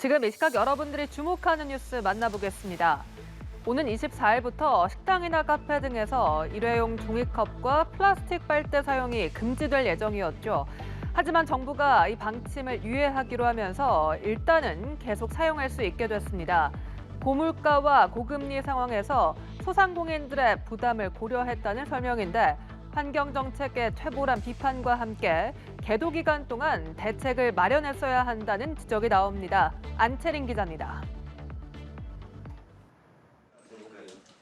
지금 이 시각 여러분들이 주목하는 뉴스 만나보겠습니다. 오는 24일부터 식당이나 카페 등에서 일회용 종이컵과 플라스틱 빨대 사용이 금지될 예정이었죠. 하지만 정부가 이 방침을 유예하기로 하면서 일단은 계속 사용할 수 있게 됐습니다. 고물가와 고금리 상황에서 소상공인들의 부담을 고려했다는 설명인데 환경정책의 퇴보란 비판과 함께 계도 기간 동안 대책을 마련했어야 한다는 지적이 나옵니다. 안채린 기자입니다.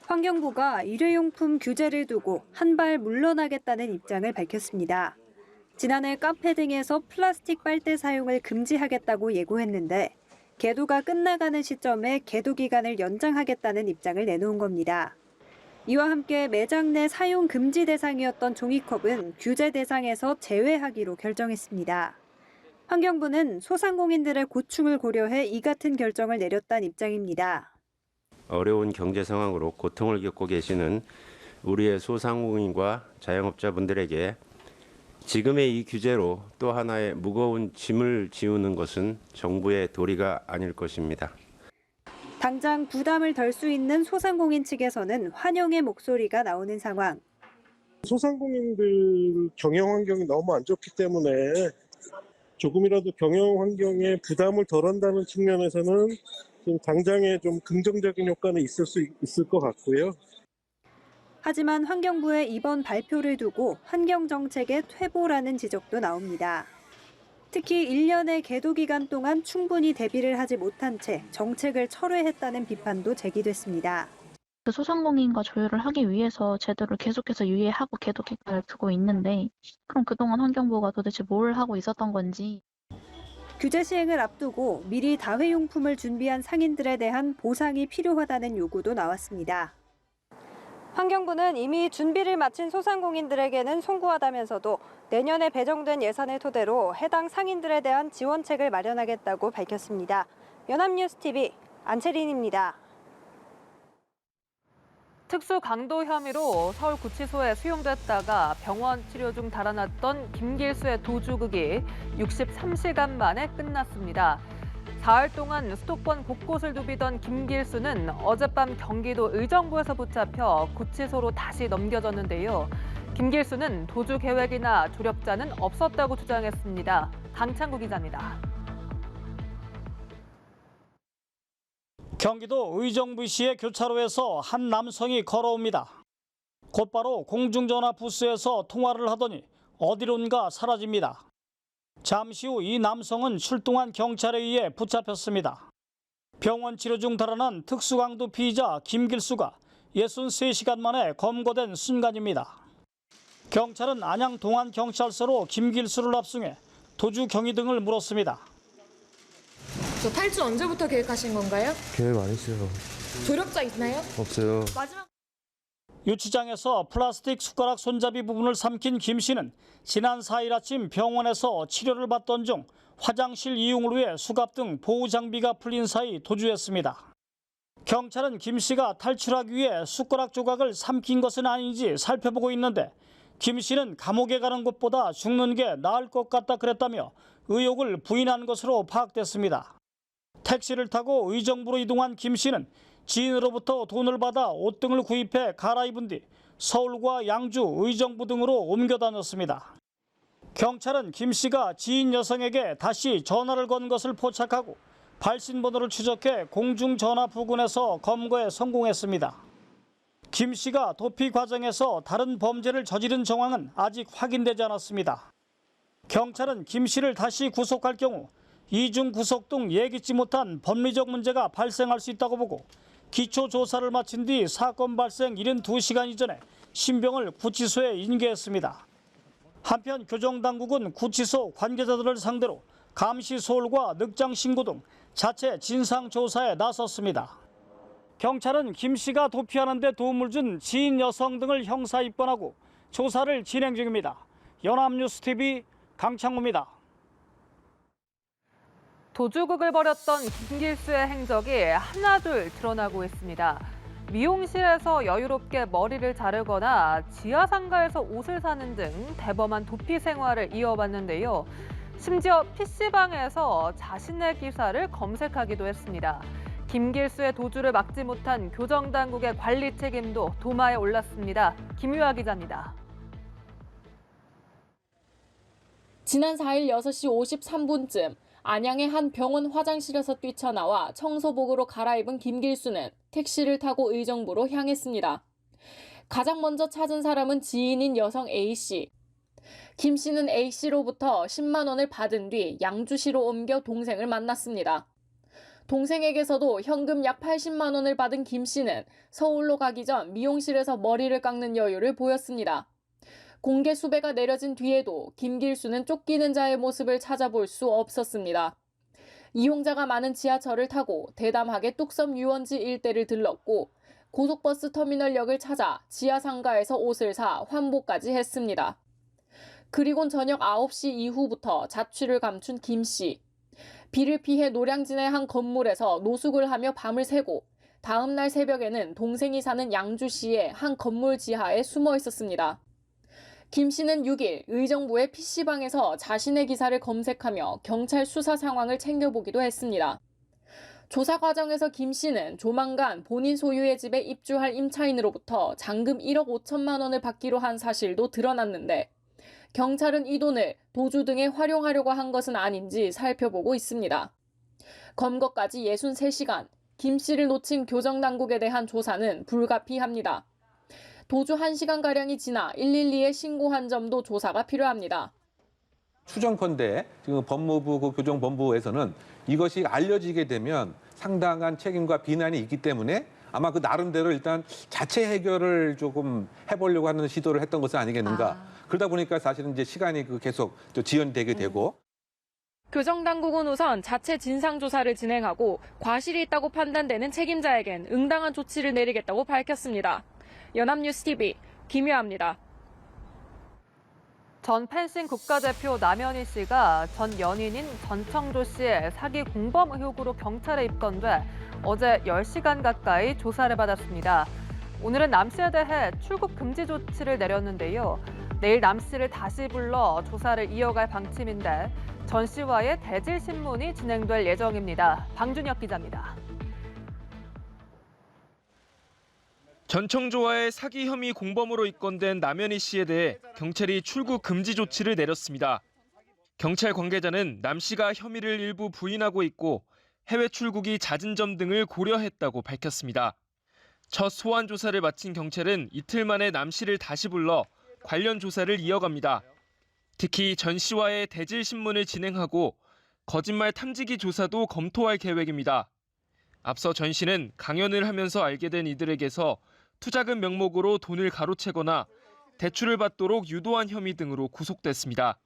환경부가 일회용품 규제를 두고 한 발 물러나겠다는 입장을 밝혔습니다. 지난해 카페 등에서 플라스틱 빨대 사용을 금지하겠다고 예고했는데 계도가 끝나가는 시점에 계도 기간을 연장하겠다는 입장을 내놓은 겁니다. 이와 함께 매장 내 사용 금지 대상이었던 종이컵은 규제 대상에서 제외하기로 결정했습니다. 환경부는 소상공인들의 고충을 고려해 이 같은 결정을 내렸다는 입장입니다. 어려운 경제 상황으로 고통을 겪고 계시는 우리의 소상공인과 자영업자분들에게 지금의 이 규제로 또 하나의 무거운 짐을 지우는 것은 정부의 도리가 아닐 것입니다. 당장 부담을 덜 수 있는 소상공인 측에서는 환영의 목소리가 나오는 상황. 소상공인들 경영 환경이 너무 안 좋기 때문에 조금이라도 경영 환경에 부담을 덜한다는 측면에서는 좀 당장에 좀 긍정적인 효과는 있을 수 있을 것 같고요. 하지만 환경부의 이번 발표를 두고 환경정책의 퇴보라는 지적도 나옵니다. 특히 1년의 계도 기간 동안 충분히 대비를 하지 못한 채 정책을 철회했다는 비판도 제기됐습니다. 소상공인과 조율을 하기 위해서 제도를 계속해서 유예하고 계도 기간을 두고 있는데 그럼 그동안 환경부가 도대체 뭘 하고 있었던 건지. 규제 시행을 앞두고 미리 다회용품을 준비한 상인들에 대한 보상이 필요하다는 요구도 나왔습니다. 환경부는 이미 준비를 마친 소상공인들에게는 송구하다면서도 내년에 배정된 예산을 토대로 해당 상인들에 대한 지원책을 마련하겠다고 밝혔습니다. 연합뉴스TV 안채린입니다. 특수 강도 혐의로 서울구치소에 수용됐다가 병원 치료 중 달아났던 김길수의 도주극이 63시간 만에 끝났습니다. 사흘 동안 수도권 곳곳을 누비던 김길수는 어젯밤 경기도 의정부에서 붙잡혀 구치소로 다시 넘겨졌는데요. 김길수는 도주 계획이나 조력자는 없었다고 주장했습니다. 강창구 기자입니다. 경기도 의정부시의 교차로에서 한 남성이 걸어옵니다. 곧바로 공중전화 부스에서 통화를 하더니 어디론가 사라집니다. 잠시 후 이 남성은 출동한 경찰에 의해 붙잡혔습니다. 병원 치료 중 달아난 특수강도 피의자 김길수가 63시간 만에 검거된 순간입니다. 경찰은 안양 동안경찰서로 김길수를 압송해 도주 경위 등을 물었습니다. 저 탈주 언제부터 계획하신 건가요? 계획 안 했어요. 조력자 있나요? 없어요. 유치장에서 플라스틱 숟가락 손잡이 부분을 삼킨 김 씨는 지난 4일 아침 병원에서 치료를 받던 중 화장실 이용을 위해 수갑 등 보호 장비가 풀린 사이 도주했습니다. 경찰은 김 씨가 탈출하기 위해 숟가락 조각을 삼킨 것은 아닌지 살펴보고 있는데 김 씨는 감옥에 가는 것보다 죽는 게 나을 것 같다 그랬다며 의혹을 부인한 것으로 파악됐습니다. 택시를 타고 의정부로 이동한 김 씨는 지인으로부터 돈을 받아 옷 등을 구입해 갈아입은 뒤 서울과 양주, 의정부 등으로 옮겨 다녔습니다. 경찰은 김 씨가 지인 여성에게 다시 전화를 건 것을 포착하고 발신번호를 추적해 공중전화 부근에서 검거에 성공했습니다. 김 씨가 도피 과정에서 다른 범죄를 저지른 정황은 아직 확인되지 않았습니다. 경찰은 김 씨를 다시 구속할 경우 이중 구속 등 예기치 못한 법리적 문제가 발생할 수 있다고 보고 기초 조사를 마친 뒤 사건 발생 72시간 이전에 신병을 구치소에 인계했습니다. 한편 교정당국은 구치소 관계자들을 상대로 감시 소홀과 늑장 신고 등 자체 진상 조사에 나섰습니다. 경찰은 김 씨가 도피하는 데 도움을 준 지인 여성 등을 형사 입건하고 조사를 진행 중입니다. 연합뉴스TV 강창우입니다. 도주극을 벌였던 김길수의 행적이 하나둘 드러나고 있습니다. 미용실에서 여유롭게 머리를 자르거나 지하상가에서 옷을 사는 등 대범한 도피 생활을 이어왔는데요. 심지어 PC방에서 자신의 기사를 검색하기도 했습니다. 김길수의 도주를 막지 못한 교정당국의 관리 책임도 도마에 올랐습니다. 김유아 기자입니다. 지난 4일 6시 53분쯤 안양의 한 병원 화장실에서 뛰쳐나와 청소복으로 갈아입은 김길수는 택시를 타고 의정부로 향했습니다. 가장 먼저 찾은 사람은 지인인 여성 A씨. 김 씨는 A씨로부터 10만 원을 받은 뒤 양주시로 옮겨 동생을 만났습니다. 동생에게서도 현금 약 80만 원을 받은 김 씨는 서울로 가기 전 미용실에서 머리를 깎는 여유를 보였습니다. 공개 수배가 내려진 뒤에도 김길수는 쫓기는 자의 모습을 찾아볼 수 없었습니다. 이용자가 많은 지하철을 타고 대담하게 뚝섬 유원지 일대를 들렀고 고속버스 터미널역을 찾아 지하상가에서 옷을 사 환복까지 했습니다. 그리곤 저녁 9시 이후부터 자취를 감춘 김 씨. 비를 피해 노량진의 한 건물에서 노숙을 하며 밤을 새고 다음 날 새벽에는 동생이 사는 양주시의 한 건물 지하에 숨어 있었습니다. 김 씨는 6일 의정부의 PC방에서 자신의 기사를 검색하며 경찰 수사 상황을 챙겨보기도 했습니다. 조사 과정에서 김 씨는 조만간 본인 소유의 집에 입주할 임차인으로부터 잔금 1억 5천만 원을 받기로 한 사실도 드러났는데 경찰은 이 돈을 도주 등에 활용하려고 한 것은 아닌지 살펴보고 있습니다. 검거까지 63시간, 김 씨를 놓친 교정당국에 대한 조사는 불가피합니다. 도주 1시간가량이 지나 112에 신고한 점도 조사가 필요합니다. 추정컨대 지금 법무부 교정본부에서는 이것이 알려지게 되면 상당한 책임과 비난이 있기 때문에 아마 그 나름대로 일단 자체 해결을 조금 해보려고 하는 시도를 했던 것은 아니겠는가. 그러다 보니까 사실은 이제 시간이 계속 지연되게 되고. 교정당국은 우선 자체 진상조사를 진행하고 과실이 있다고 판단되는 책임자에겐 응당한 조치를 내리겠다고 밝혔습니다. 연합뉴스TV 김유아입니다. 전 펜싱 국가대표 남현희 씨가 전 연인인 전청조 씨의 사기 공범 의혹으로 경찰에 입건돼 어제 10시간 가까이 조사를 받았습니다. 오늘은 남 씨에 대해 출국 금지 조치를 내렸는데요. 내일 남 씨를 다시 불러 조사를 이어갈 방침인데 전 씨와의 대질 신문이 진행될 예정입니다. 방준혁 기자입니다. 전청조와의 사기 혐의 공범으로 입건된 남현희 씨에 대해 경찰이 출국 금지 조치를 내렸습니다. 경찰 관계자는 남 씨가 혐의를 일부 부인하고 있고 해외 출국이 잦은 점 등을 고려했다고 밝혔습니다. 첫 소환 조사를 마친 경찰은 이틀 만에 남 씨를 다시 불러 관련 조사를 이어갑니다. 특히 전 씨와의 대질 신문을 진행하고 거짓말 탐지기 조사도 검토할 계획입니다. 앞서 전 씨는 강연을 하면서 알게 된 이들에게서 투자금 명목으로 돈을 가로채거나 대출을 받도록 유도한 혐의 등으로 구속됐습니다.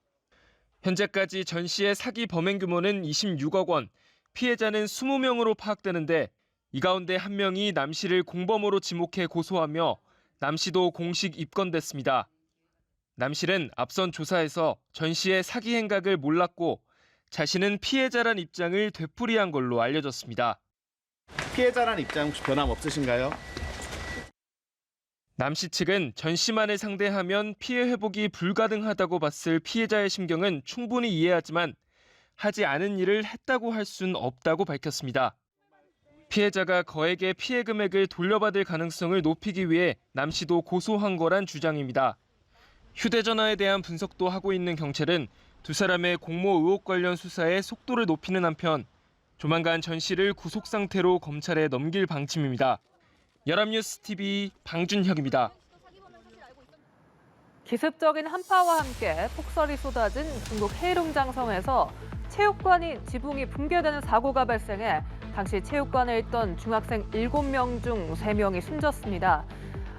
현재까지 전 씨의 사기 범행 규모는 26억 원, 피해자는 20명으로 파악되는데 이 가운데 한 명이 남 씨를 공범으로 지목해 고소하며 남 씨도 공식 입건됐습니다. 남 씨는 앞선 조사에서 전 씨의 사기 행각을 몰랐고 자신은 피해자란 입장을 되풀이한 걸로 알려졌습니다. 피해자란 입장 혹시 변함 없으신가요? 남 씨 측은 전 씨만을 상대하면 피해 회복이 불가능하다고 봤을 피해자의 심경은 충분히 이해하지만 하지 않은 일을 했다고 할 수는 없다고 밝혔습니다. 피해자가 거액의 피해 금액을 돌려받을 가능성을 높이기 위해 남 씨도 고소한 거란 주장입니다. 휴대전화에 대한 분석도 하고 있는 경찰은 두 사람의 공모 의혹 관련 수사에 속도를 높이는 한편 조만간 전 씨를 구속 상태로 검찰에 넘길 방침입니다. 연합뉴스TV 방준혁입니다. 기습적인 한파와 함께 폭설이 쏟아진 중국 헤이룽장성에서 체육관이 지붕이 붕괴되는 사고가 발생해 당시 체육관에 있던 중학생 7명 중 3명이 숨졌습니다.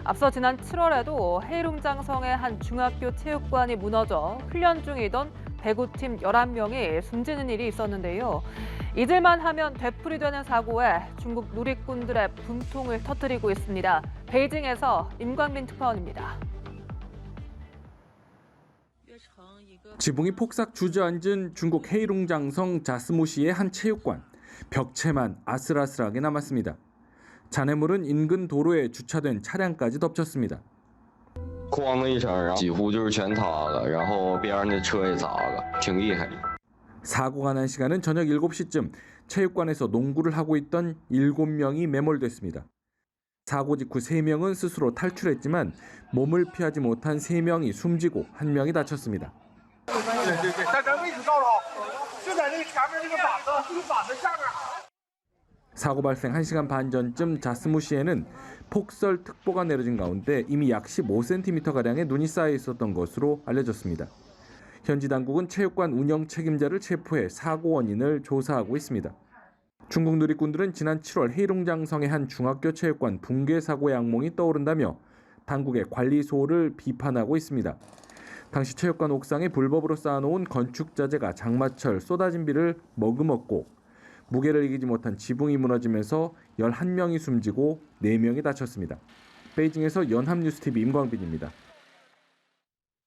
앞서 지난 7월에도 헤이룽장성의 한 중학교 체육관이 무너져 훈련 중이던 배구팀 11명이 숨지는 일이 있었는데요. 잊을만 하면 되풀이되는 사고에 중국 누리꾼들의 분통을 터뜨리고 있습니다. 베이징에서 임광민 특파원입니다. 지붕이 폭삭 주저앉은 중국 헤이룽장성 자스모시의 한 체육관. 벽체만 아슬아슬하게 남았습니다. 잔해물은 인근 도로에 주차된 차량까지 덮쳤습니다. 哐的一声，几乎就是全塌了，然后边上的车也砸了，挺厉害。 사고가 난 시간은 저녁 7시쯤 체육관에서 농구를 하고 있던 7명이 매몰됐습니다. 사고 직후 3명은 스스로 탈출했지만 몸을 피하지 못한 3명이 숨지고 1명이 다쳤습니다. 사고 발생 1시간 반 전쯤 자스무시에는 폭설특보가 내려진 가운데 이미 약 15cm가량의 눈이 쌓여 있었던 것으로 알려졌습니다. 현지 당국은 체육관 운영 책임자를 체포해 사고 원인을 조사하고 있습니다. 중국 누리꾼들은 지난 7월 헤이룽장성의 한 중학교 체육관 붕괴 사고의 악몽이 떠오른다며 당국의 관리 소홀을 비판하고 있습니다. 당시 체육관 옥상에 불법으로 쌓아놓은 건축자재가 장마철 쏟아진 비를 머금었고 무게를 이기지 못한 지붕이 무너지면서 11명이 숨지고 4명이 다쳤습니다. 베이징에서 연합뉴스TV 임광빈입니다.